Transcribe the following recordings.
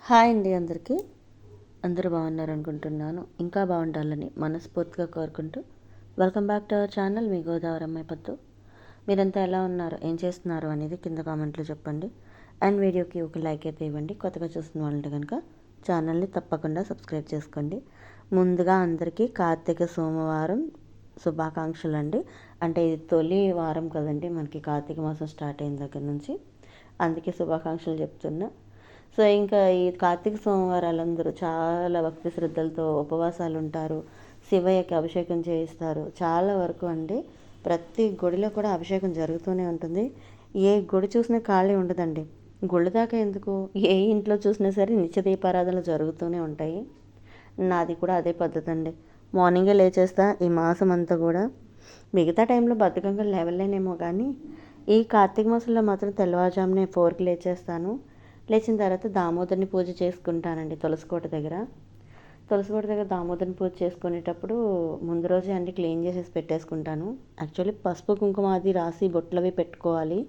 Hi అండి అందరికీ. అందరూ బాగున్నారనుకుంటున్నాను. ఇంకా బాగుండాలని మనస్ఫూర్తిగా కోరుకుంటూ welcome back to our channel. మీ గోదావరి అమ్మాయి పద్దు. మీరంతా ఎలా ఉన్నారు, ఏం చేస్తున్నారు అనేది కింద కామెంట్లో చెప్పండి. అండ్ వీడియోకి ఒక లైక్ అయితే ఇవ్వండి. కొత్తగా చూస్తున్న వాళ్ళంటే కనుక ఛానల్ని తప్పకుండా సబ్స్క్రైబ్ చేసుకోండి. ముందుగా అందరికీ కార్తీక సోమవారం శుభాకాంక్షలు అండి. అంటే ఇది తొలి వారం కదండి మనకి, కార్తీక మాసం స్టార్ట్ అయిన దగ్గర నుంచి. అందుకే శుభాకాంక్షలు చెప్తున్నా. సో ఇంకా ఈ కార్తీక సోమవారాలందరూ చాలా భక్తి శ్రద్ధలతో ఉపవాసాలు ఉంటారు. శివయ్యకి అభిషేకం చేయిస్తారు. చాలా వరకు అండి ప్రతి గుడిలో కూడా అభిషేకం జరుగుతూనే ఉంటుంది. ఏ గుడి చూసినా ఖాళీ ఉండదండి. గుళ్ళ దాకా ఎందుకు, ఏ ఇంట్లో చూసినా సరే నిత్య దీపారాధనలు జరుగుతూనే ఉంటాయి. నాది కూడా అదే పద్ధతి అండి. మార్నింగే లేచేస్తా ఈ మాసం అంతా కూడా. మిగతా టైంలో బద్ధకంగా లేవలేనేమో కానీ ఈ కార్తీక మాసంలో మాత్రం తెల్లవారుజామునే 4కి లేచేస్తాను. లేచిన తర్వాత దామోదర్ని పూజ చేసుకుంటానండి తులసికోట దగ్గర. తులసికోట దగ్గర దామోదర్ని పూజ చేసుకునేటప్పుడు ముందు రోజే అన్ని క్లీన్ చేసేసి పెట్టేసుకుంటాను. యాక్చువల్లీ పసుపు కుంకుమ అది రాసి బొట్లవి పెట్టుకోవాలి.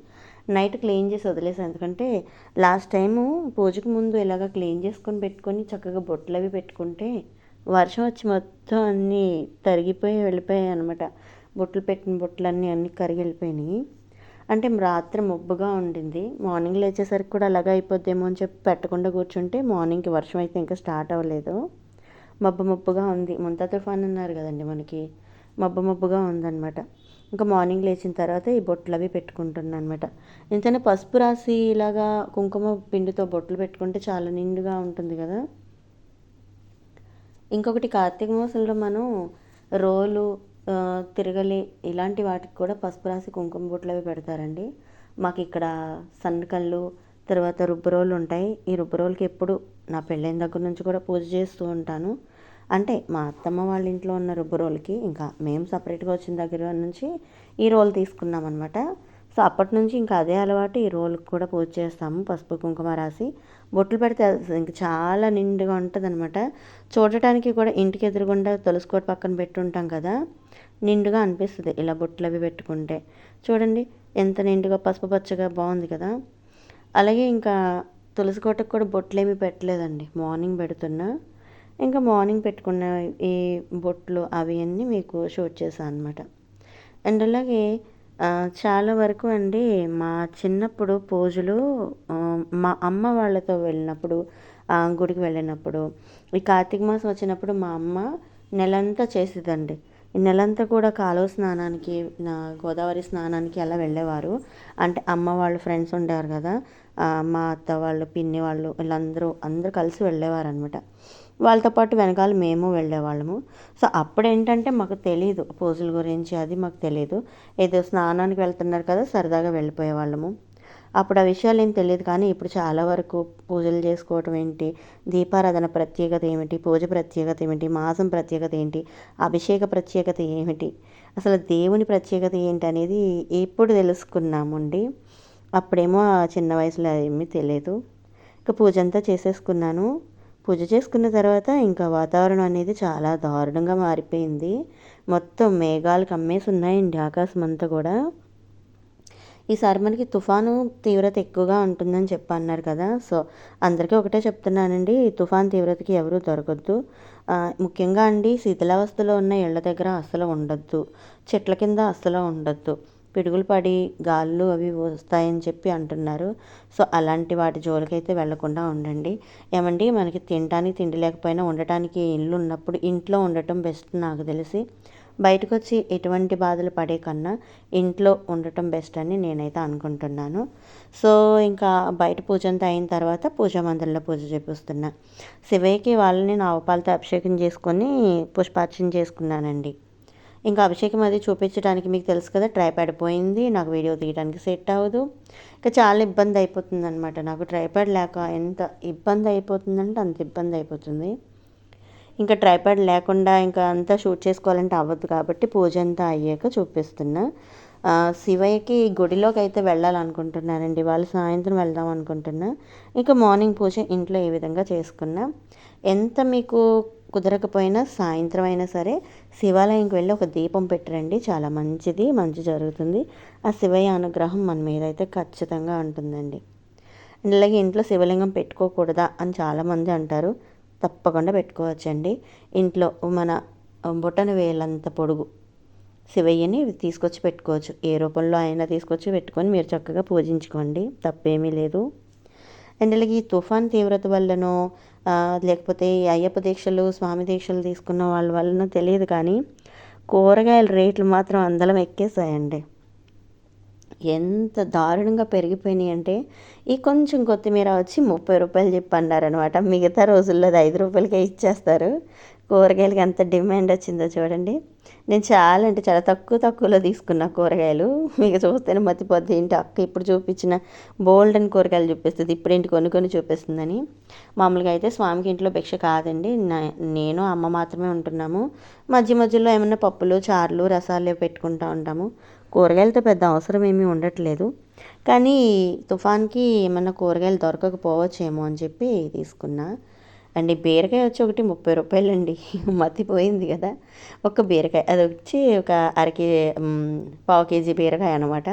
నైట్ క్లీన్ చేసి వదిలేసాను, ఎందుకంటే లాస్ట్ టైము పూజకు ముందు ఇలాగ క్లీన్ చేసుకొని పెట్టుకొని చక్కగా బొట్లవి పెట్టుకుంటే వర్షం వచ్చి మొత్తం అన్నీ తరిగిపోయి వెళ్ళిపోయాయి అనమాట. బొట్లు పెట్టిన బొట్లన్నీ అన్నీ కరిగి వెళ్ళిపోయినాయి. అంటే రాత్రి మబ్బుగా ఉండింది. మార్నింగ్ లేచేసరికి కూడా అలాగే అయిపోద్దేమో అని చెప్పి పెట్టకుండా కూర్చుంటే మార్నింగ్కి వర్షం అయితే ఇంకా స్టార్ట్ అవ్వలేదు. మబ్బుగా ఉంది. ముంతా తుఫాన్ అన్నారు కదండి మనకి, మబ్బుగా ఉందన్నమాట. ఇంకా మార్నింగ్ లేచిన తర్వాత ఈ బొట్లు అవి పెట్టుకుంటున్నాను అనమాట. ఎంతైనా పసుపు రాసి ఇలాగా కుంకుమ పిండితో బొట్లు పెట్టుకుంటే చాలా నిండుగా ఉంటుంది కదా. ఇంకొకటి కార్తీక మాసంలో మనం రోలు, తిరగలి ఇలాంటి వాటికి కూడా పసుపు రాసి కుంకుమ బొట్లు అవి పెడతారండి. మాకు ఇక్కడ సన్నకళ్ళు, తర్వాత రుబ్బురోలు ఉంటాయి. ఈ రుబ్బురోలకి ఎప్పుడు నా పెళ్ళైన దగ్గర నుంచి కూడా పూజ చేస్తూ ఉంటాను. అంటే మా అత్తమ్మ వాళ్ళ ఇంట్లో ఉన్న రుబ్బురోలకి, ఇంకా మేము సపరేట్గా వచ్చిన దగ్గర నుంచి ఈ రోల్ తీసుకున్నాం అనమాట. సో అప్పటి నుంచి ఇంకా అదే అలవాటు. ఈ రోల్కి కూడా పూజ చేస్తాము పసుపు కుంకుమ రాసి బొట్లు పెడితే ఇంక చాలా నిండుగా ఉంటుంది అనమాట. చూడటానికి కూడా ఇంటికి ఎదురుగుండా తులసికోట పక్కన పెట్టుంటాం కదా, నిండుగా అనిపిస్తుంది ఇలా బొట్లు అవి పెట్టుకుంటే. చూడండి ఎంత నిండుగా పసుపు పచ్చగా బాగుంది కదా. అలాగే ఇంకా తులసికోటకు కూడా బొట్లు ఏమీ పెట్టలేదండి, మార్నింగ్ పెడుతున్నా. ఇంకా మార్నింగ్ పెట్టుకున్న ఈ బొట్లు అవి అన్నీ మీకు షూట్ చేశాను అనమాట. అండ్ అలాగే చాలా వరకు అండి మా చిన్నప్పుడు పూజలు మా అమ్మ వాళ్ళతో వెళ్ళినప్పుడు, గుడికి వెళ్ళినప్పుడు, ఈ కార్తీక మాసం వచ్చినప్పుడు మా అమ్మ నెలంతా చేసేదండి. ఈ నెలంతా కూడా కాలువ స్నానానికి, గోదావరి స్నానానికి అలా వెళ్ళేవారు. అంటే అమ్మ వాళ్ళ ఫ్రెండ్స్ ఉండేవారు కదా, మా అత్త వాళ్ళు, పిన్ని వాళ్ళు, అందరూ కలిసి వెళ్ళేవారు అనమాట. వాళ్ళతో పాటు వెనకాల మేము వెళ్ళేవాళ్ళము. సో అప్పుడు ఏంటంటే మాకు తెలీదు పూజల గురించి, అది మాకు తెలీదు. ఏదో స్నానానికి వెళ్తున్నారు కదా సరదాగా వెళ్ళిపోయేవాళ్ళము. అప్పుడు ఆ విషయాలు ఏం తెలియదు. కానీ ఇప్పుడు చాలా వరకు పూజలు చేసుకోవటం ఏంటి, దీపారాధన ప్రత్యేకత ఏమిటి, పూజ ప్రత్యేకత ఏమిటి, మాసం ప్రత్యేకత ఏంటి, అభిషేక ప్రత్యేకత ఏమిటి, అసలు దేవుని ప్రత్యేకత ఏంటి అనేది ఇప్పుడు తెలుసుకున్నామండి. అప్పుడేమో చిన్న వయసులో ఏమీ తెలియదు. ఇక పూజ అంతా చేసేసుకున్నాను. పూజ చేసుకున్న తర్వాత ఇంకా వాతావరణం అనేది చాలా దారుణంగా మారిపోయింది. మొత్తం మేఘాలు కమ్మేసి ఉన్నాయండి ఆకాశం అంతా కూడా. ఈసారి మనకి తుఫాను తీవ్రత ఎక్కువగా ఉంటుందని చెప్పి అన్నారు కదా. సో అందరికీ ఒకటే చెప్తున్నానండి, తుఫాన్ తీవ్రతకి ఎవరూ దొరకద్దు. ముఖ్యంగా అండి శిథిలావస్థలో ఉన్న ఇళ్ల దగ్గర అస్సలు ఉండొద్దు, చెట్ల కింద అస్సలు ఉండొద్దు. పిడుగులు పడి గాళ్ళు అవి వస్తాయని చెప్పి అంటున్నారు. సో అలాంటి వాటి జోలికైతే వెళ్లకుండా ఉండండి. ఏమండి మనకి తినడానికి తిండి లేకపోయినా ఉండటానికి ఇల్లు ఉన్నప్పుడు ఇంట్లో ఉండటం బెస్ట్ నాకు తెలిసి. బయటకు వచ్చి ఎటువంటి బాధలు పడే కన్నా ఇంట్లో ఉండటం బెస్ట్ అని నేనైతే అనుకుంటున్నాను. సో ఇంకా బయట పూజ అంతా అయిన తర్వాత పూజా మందిరంలో పూజ చేపిస్తున్నా. శివయ్యకి వాళ్ళని ఆవుపాలతో అభిషేకం చేసుకొని పుష్పార్చన చేసుకున్నానండి. ఇంకా అభిషేకం అది చూపించడానికి మీకు తెలుసు కదా, ట్రైప్యాడ్ పోయింది, నాకు వీడియో తీయడానికి సెట్ అవ్వదు. ఇంకా చాలా ఇబ్బంది అయిపోతుంది అనమాట. నాకు ట్రైప్యాడ్ లేక ఎంత ఇబ్బంది అయిపోతుందంటే అంత ఇబ్బంది అయిపోతుంది. ఇంకా ట్రైప్యాడ్ లేకుండా ఇంకా అంతా షూట్ చేసుకోవాలంటే అవ్వదు. కాబట్టి పూజ అంతా అయ్యాక చూపిస్తున్నా. శివయ్యకి గుడిలోకి అయితే వెళ్ళాలనుకుంటున్నానండి. వాళ్ళు సాయంత్రం వెళ్దాం అనుకుంటున్నా. ఇంకా మార్నింగ్ పూజ ఇంట్లో ఏ విధంగా చేసుకున్నా, ఎంత మీకు కుదరకపోయినా సాయంత్రం అయినా సరే శివాలయంకి వెళ్ళి ఒక దీపం పెట్టరండి, చాలా మంచిది, మంచి జరుగుతుంది. ఆ శివయ్య అనుగ్రహం మన మీద అయితే ఖచ్చితంగా ఉంటుందండి. అలాగే ఇంట్లో శివలింగం పెట్టుకోకూడదా అని చాలామంది అంటారు. తప్పకుండా పెట్టుకోవచ్చండి. ఇంట్లో మన బొటన వేలంత పొడుగు శివయ్యని తీసుకొచ్చి పెట్టుకోవచ్చు. ఏ రూపంలో అయినా తీసుకొచ్చి పెట్టుకొని మీరు చక్కగా పూజించుకోండి, తప్పేమీ లేదు. అండ్ అలాగే ఈ తుఫాన్ తీవ్రత వల్లనో లేకపోతే ఈ అయ్యప్ప దీక్షలు, స్వామి దీక్షలు తీసుకున్న వాళ్ళ వల్లనో తెలియదు కానీ కూరగాయల రేట్లు మాత్రం అందలం ఎక్కేసాయండి. ఎంత దారుణంగా పెరిగిపోయినాయి అంటే ఈ కొంచెం కొత్తిమీర వచ్చి 30 రూపాయలు చెప్పి అన్నారనమాట. మిగతా రోజుల్లో అది 5 రూపాయలకే ఇచ్చేస్తారు. కూరగాయలకి ఎంత డిమాండ్ వచ్చిందో చూడండి. నేను చాలా అంటే చాలా తక్కువలో తీసుకున్న కూరగాయలు. మీకు చూస్తేనే మతిపోద్ది, ఏంటి అక్క ఇప్పుడు చూపించిన బోల్డ్ అని కూరగాయలు చూపిస్తుంది, ఇప్పుడేంటి కొన్ని చూపిస్తుందని. మామూలుగా అయితే స్వామికి ఇంట్లో భిక్ష కాదండి, నేను అమ్మ మాత్రమే ఉంటున్నాము. మధ్యలో ఏమన్నా పప్పులు, చారులు, రసాలు పెట్టుకుంటూ ఉంటాము. కూరగాయలతో పెద్ద అవసరం ఏమీ ఉండట్లేదు. కానీ తుఫాన్కి ఏమన్నా కూరగాయలు దొరకకపోవచ్చేమో అని చెప్పి తీసుకున్నా. అండ్ ఈ బీరకాయ వచ్చి ఒకటి 30 రూపాయలండి. మతిపోయింది కదా. ఒక బీరకాయ అది వచ్చి ఒక పావు కేజీ బీరకాయ అనమాట.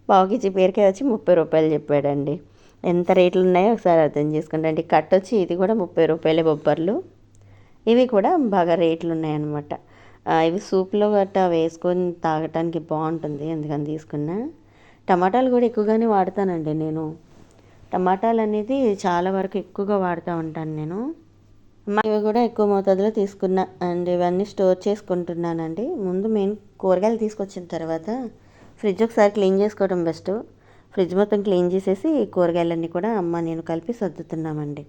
పావు కేజీ బీరకాయ వచ్చి 30 రూపాయలు చెప్పాడండి. ఎంత రేట్లు ఉన్నాయో ఒకసారి అర్థం చేసుకోండి. అండి కట్ వచ్చి ఇది కూడా 30 రూపాయలే బొబ్బర్లు. ఇవి కూడా బాగా రేట్లు ఉన్నాయన్నమాట. ఇవి సూప్లో గట్టా వేసుకొని తాగటానికి బాగుంటుంది, అందుకని తీసుకున్నా. టమాటాలు కూడా ఎక్కువగానే వాడతానండి నేను. టమాటాలు అనేది చాలా వరకు ఎక్కువగా వాడుతూ ఉంటాను నేను. ఇవి కూడా ఎక్కువ మోతాదులో తీసుకున్నా. అండ్ ఇవన్నీ స్టోర్ చేసుకుంటున్నానండి. ముందు మెయిన్ కూరగాయలు తీసుకొచ్చిన తర్వాత ఫ్రిడ్జ్ ఒకసారి క్లీన్ చేసుకోవడం బెస్ట్. ఫ్రిడ్జ్ మొత్తం క్లీన్ చేసేసి కూరగాయలన్నీ కూడా అమ్మ నేను కలిపి సర్దుతున్నామండి.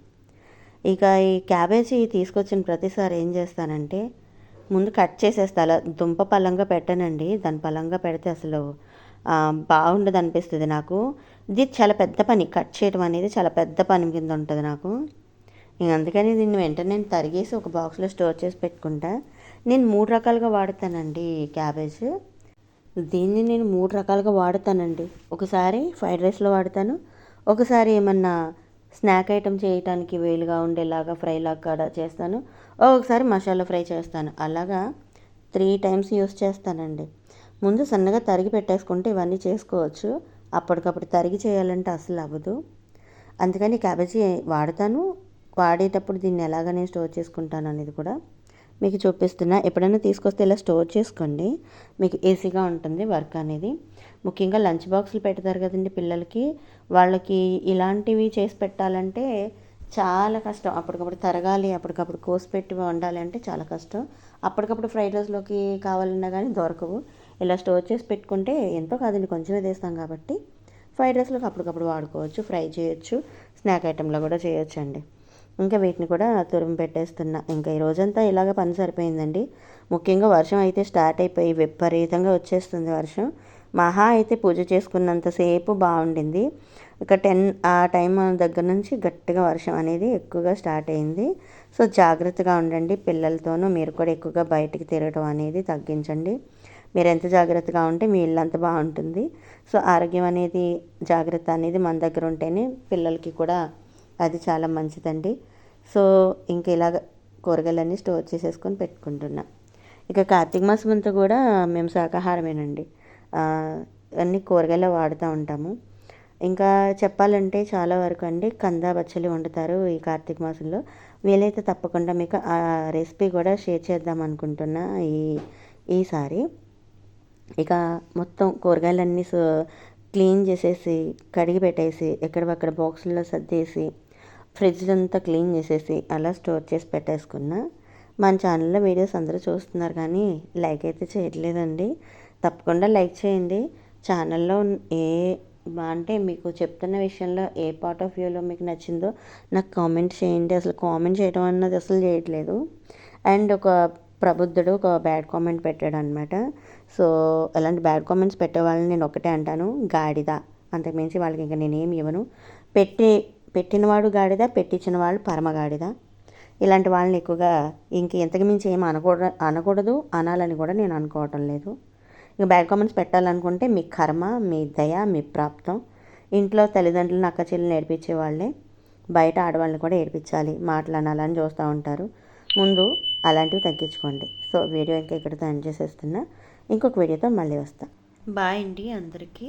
ఇక ఈ క్యాబేజీ తీసుకొచ్చిన ప్రతిసారి ఏం చేస్తానంటే ముందు కట్ చేసేస్తా. అలా దుంప పలంగా పెట్టనండి, దాని పలంగా పెడితే అసలు బాగుండదు అనిపిస్తుంది నాకు. ఇది చాలా పెద్ద పని, కట్ చేయడం అనేది చాలా పెద్ద పని కింద ఉంటుంది నాకు. ఇంక అందుకని దీన్ని వెంటనే నేను తరిగేసి ఒక బాక్స్లో స్టోర్ చేసి పెట్టుకుంటా. నేను 3 రకాలుగా వాడతానండి క్యాబేజ్. దీన్ని నేను 3 రకాలుగా వాడతానండి. ఒకసారి ఫ్రైడ్ రైస్లో వాడతాను, ఒకసారి ఏమన్నా స్నాక్ ఐటెం చేయడానికి వీలుగా ఉండేలాగా ఫ్రైలాగా కూడా చేస్తాను, ఒకసారి మసాలా ఫ్రై చేస్తాను. అలాగా 3 టైమ్స్ యూస్ చేస్తానండి. ముందు సన్నగా తరిగి పెట్టేసుకుంటే ఇవన్నీ చేసుకోవచ్చు. అప్పటికప్పుడు తరిగి చేయాలంటే అసలు అవ్వదు. అందుకని క్యాబేజీ వాడతాను. వాడేటప్పుడు దీన్ని ఎలాగనే స్టోర్ చేసుకుంటాను అనేది కూడా మీకు చూపిస్తున్నా. ఎప్పుడైనా తీసుకొస్తే ఇలా స్టోర్ చేసుకోండి, మీకు ఈజీగా ఉంటుంది వర్క్ అనేది. ముఖ్యంగా లంచ్ బాక్సులు పెడతారు కదండి పిల్లలకి, వాళ్ళకి ఇలాంటివి చేసి పెట్టాలంటే చాలా కష్టం. అప్పటికప్పుడు తరగాలి, అప్పటికప్పుడు కోసి పెట్టి వండాలి అంటే చాలా కష్టం. అప్పటికప్పుడు ఫ్రైడ్ రైస్లోకి కావాలన్నా కానీ దొరకవు. ఇలా స్టోర్ చేసి పెట్టుకుంటే ఎంతో కాదండి, కొంచెమే తీస్తాం కాబట్టి ఫ్రైడ్ రైస్లోకి అప్పటికప్పుడు వాడుకోవచ్చు, ఫ్రై చేయొచ్చు, స్నాక్ ఐటెంలో కూడా చేయొచ్చు అండి. ఇంకా వీటిని కూడా తురిమి పెట్టేస్తున్నా. ఇంకా ఈ రోజంతా ఇలాగ పని సరిపోయిందండి. ముఖ్యంగా వర్షం అయితే స్టార్ట్ అయిపోయి విపరీతంగా వచ్చేస్తుంది వర్షం. మహా అయితే పూజ చేసుకున్నంతసేపు బాగుండింది. ఇక 10 ఆ టైం దగ్గర నుంచి గట్టిగా వర్షం అనేది ఎక్కువగా స్టార్ట్ అయింది. సో జాగ్రత్తగా ఉండండి. పిల్లలతోనూ మీరు కూడా ఎక్కువగా బయటికి తిరగడం అనేది తగ్గించండి. మీరు ఎంత జాగ్రత్తగా ఉంటే మీ ఇల్లు అంత బాగుంటుంది. సో ఆరోగ్యం అనేది, జాగ్రత్త అనేది మన దగ్గర ఉంటేనే పిల్లలకి కూడా అది చాలా మంచిదండి. సో ఇంక ఇలాగ కూరగాయలన్నీ స్టోర్ చేసేసుకొని పెట్టుకుంటున్నా. ఇక కార్తీక మాసం అంతా కూడా మేము శాకాహారమేనండి. అన్ని కూరగాయలు వాడుతూ ఉంటాము. ఇంకా చెప్పాలంటే చాలా వరకు అండి కందా బచ్చలి వండుతారు ఈ కార్తీక మాసంలో. వీలైతే తప్పకుండా మీకు ఆ రెసిపీ కూడా షేర్ చేద్దాం అనుకుంటున్నా ఈసారి. ఇక మొత్తం కూరగాయలన్నీ క్లీన్ చేసేసి కడిగి పెట్టేసి ఎక్కడక్కడ బాక్సుల్లో సర్దేసి ఫ్రిడ్జ్ అంతా క్లీన్ చేసేసి అలా స్టోర్ చేసి పెట్టేసుకున్నా. మన ఛానల్లో వీడియోస్ అందరూ చూస్తున్నారు కానీ లైక్ అయితే చేయట్లేదండి. తప్పకుండా లైక్ చేయండి. ఛానల్లో అంటే మీకు చెప్తున్న విషయంలో ఏ పార్ట్ ఆఫ్ వ్యూలో మీకు నచ్చిందో నాకు కామెంట్ చేయండి. అసలు కామెంట్ చేయడం అన్నది అసలు చేయట్లేదు. అండ్ ఒక ప్రబుద్ధుడు ఒక బ్యాడ్ కామెంట్ పెట్టాడు అనమాట. సో అలాంటి బ్యాడ్ కామెంట్స్ పెట్టే వాళ్ళని నేను ఒకటే అంటాను, గాడిద. అంతకుమించి వాళ్ళకి ఇంకా నేనేమి ఇవ్వను. పెట్టినవాడు గాడిద, పెట్టించిన వాళ్ళు పరమగాడిద. ఇలాంటి వాళ్ళని ఎక్కువగా ఇంతకు మించి ఏమి అనకూడదు, అనాలని కూడా నేను అనుకోవటం లేదు. ఇక బ్యాడ్ కామెంట్స్ పెట్టాలనుకుంటే మీ కర్మ, మీ దయ, మీ ప్రాప్తం. ఇంట్లో తల్లిదండ్రులను అక్క చెల్లెలు నేర్పించే వాళ్ళే బయట ఆడవాళ్ళని కూడా ఏడిపించాలి, మాట్లాడాలని చూస్తూ ఉంటారు. ముందు అలాంటివి తగ్గించుకోండి. సో వీడియో ఇంకా ఇక్కడితో ఎండ్ చేసేస్తున్నా. ఇంకొక వీడియోతో మళ్ళీ వస్తా. బాయ్ అండి అందరికీ.